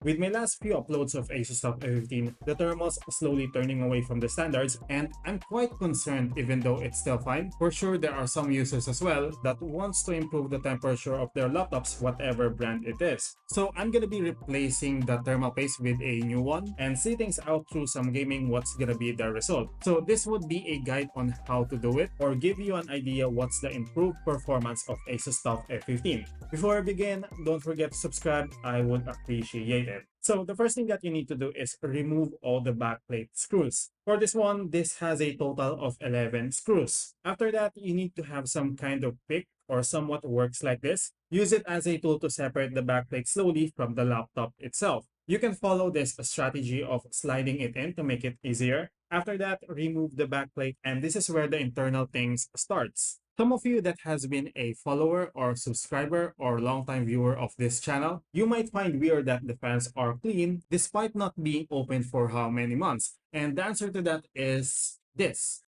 With my last few uploads of ASUS TUF F15, the thermal's slowly turning away from the standards, and I'm quite concerned even though it's still fine. For sure, there are some users as well that wants to improve the temperature of their laptops, whatever brand it is. So I'm gonna be replacing the thermal paste with a new one and see things out through some gaming what's gonna be the result. So this would be a guide on how to do it or give you an idea what's the improved performance of ASUS TUF F15. Before I begin, don't forget to subscribe, I would appreciate it. So the first thing that you need to do is remove all the backplate screws. For this one, this has a total of 11 screws. After that, you need to have some kind of pick or somewhat works like this. Use it as a tool to separate the backplate slowly from the laptop itself. You can follow this strategy of sliding it in to make it easier. After that, remove the backplate, and this is where the internal things starts. Some of you that has been a follower or subscriber or longtime viewer of this channel, you might find weird that the fans are clean despite not being open for how many months. And the answer to that is this.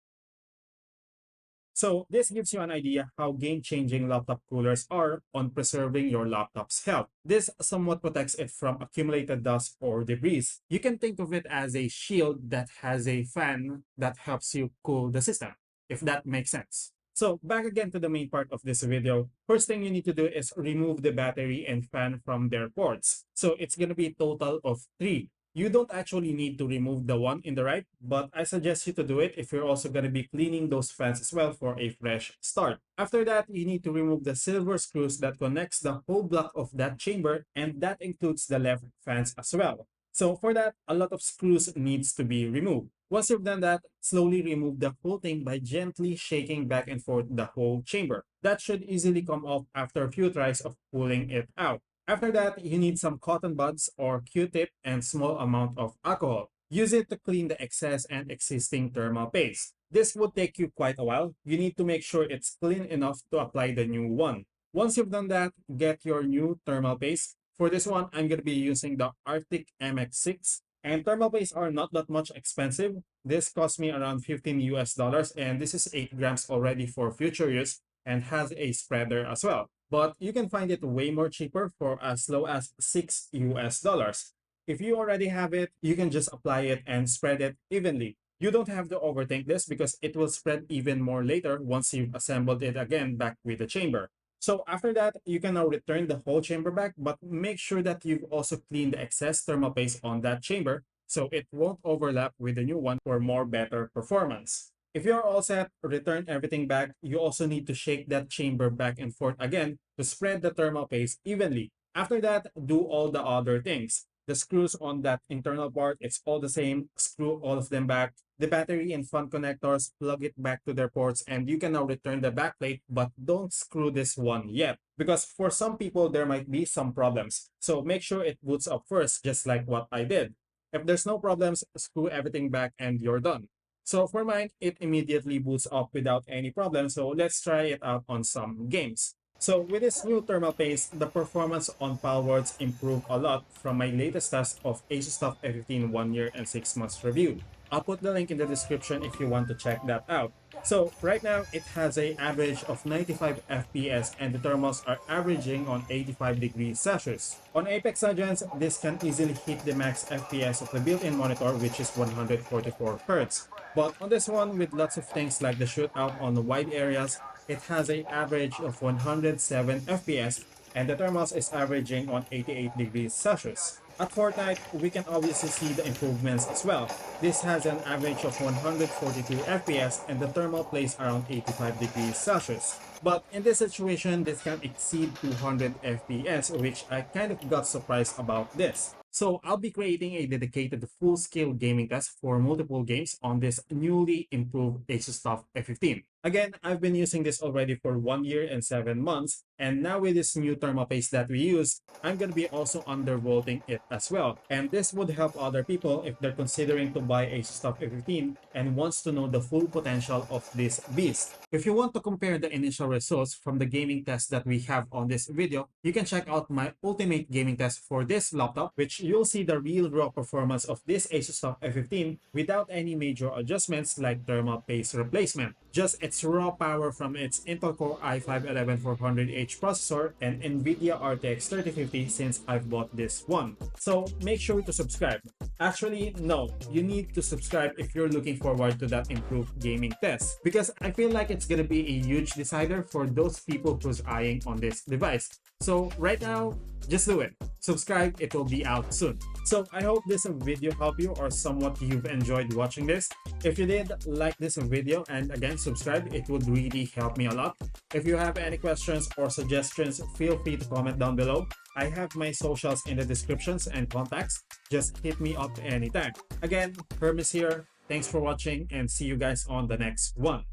So this gives you an idea how game-changing laptop coolers are on preserving your laptop's health. This somewhat protects it from accumulated dust or debris. You can think of it as a shield that has a fan that helps you cool the system, if that makes sense. So back again to the main part of this video. First thing you need to do is remove the battery and fan from their ports. So it's going to be a total of 3. You don't actually need to remove the one in the right, but I suggest you to do it if you're also going to be cleaning those fans as well for a fresh start. After that, you need to remove the silver screws that connects the whole block of that chamber, and that includes the left fans as well. So for that, a lot of screws needs to be removed. Once you've done that, slowly remove the whole thing by gently shaking back and forth the whole chamber. That should easily come off after a few tries of pulling it out. After that, you need some cotton buds or Q-tip and small amount of alcohol. Use it to clean the excess and existing thermal paste. This would take you quite a while. You need to make sure it's clean enough to apply the new one. Once you've done that, get your new thermal paste. For this one, I'm going to be using the Arctic MX6. And thermal paste are not that much expensive. This cost me around $15 and this is 8 grams already for future use and has a spreader as well. But you can find it way more cheaper for as low as $6. If you already have it, you can just apply it and spread it evenly. You don't have to overthink this because it will spread even more later once you've assembled it again back with the chamber. So after that, you can now return the whole chamber back, but make sure that you've also cleaned the excess thermal paste on that chamber so it won't overlap with the new one for more better performance. If you're all set, return everything back. You also need to shake that chamber back and forth again to spread the thermal paste evenly. After that, do all the other things. The screws on that internal part, it's all the same. Screw all of them back. The battery and fan connectors, plug it back to their ports, and you can now return the backplate, but don't screw this one yet. Because for some people, there might be some problems. So make sure it boots up first, just like what I did. If there's no problems, screw everything back and you're done. So for mine, it immediately boots up without any problem. So let's try it out on some games. So with this new thermal paste, the performance on Palwords improved a lot from my latest test of ASUS TUF F15 1 year and 6 months review. I'll put the link in the description if you want to check that out. So right now, it has an average of 95 FPS and the thermals are averaging on 85 degrees Celsius. On Apex Legends, this can easily hit the max FPS of the built-in monitor, which is 144 Hz. But on this one, with lots of things like the shootout on the wide areas, it has an average of 107 FPS and the thermals is averaging on 88 degrees Celsius. At Fortnite, we can obviously see the improvements as well. This has an average of 142 FPS and the thermal plays around 85 degrees Celsius. But in this situation, this can exceed 200 FPS, which I kind of got surprised about this. So I'll be creating a dedicated full-scale gaming test for multiple games on this newly improved ASUS TUF F15. Again, I've been using this already for 1 year and 7 months, and now with this new thermal paste that we use, I'm going to be also undervolting it as well. And this would help other people if they're considering to buy ASUS TUF F15 and wants to know the full potential of this beast. If you want to compare the initial results from the gaming test that we have on this video, you can check out my ultimate gaming test for this laptop, which you'll see the real raw performance of this ASUS TUF F15 without any major adjustments like thermal paste replacement. just its raw power from its Intel Core i5-11400H processor and NVIDIA RTX 3050 since I've bought this one. So make sure to subscribe. Actually, no, you need to subscribe if you're looking forward to that improved gaming test, because I feel like it's gonna be a huge decider for those people who's eyeing on this device. So right now, just do it. Subscribe, it will be out soon. So I hope this video helped you or somewhat you've enjoyed watching this. If you did, like this video and again subscribe, it would really help me a lot. If you have any questions or suggestions, feel free to comment down below. I have my socials in the descriptions and contacts. Just hit me up anytime. Again, Hermes here. Thanks for watching and see you guys on the next one.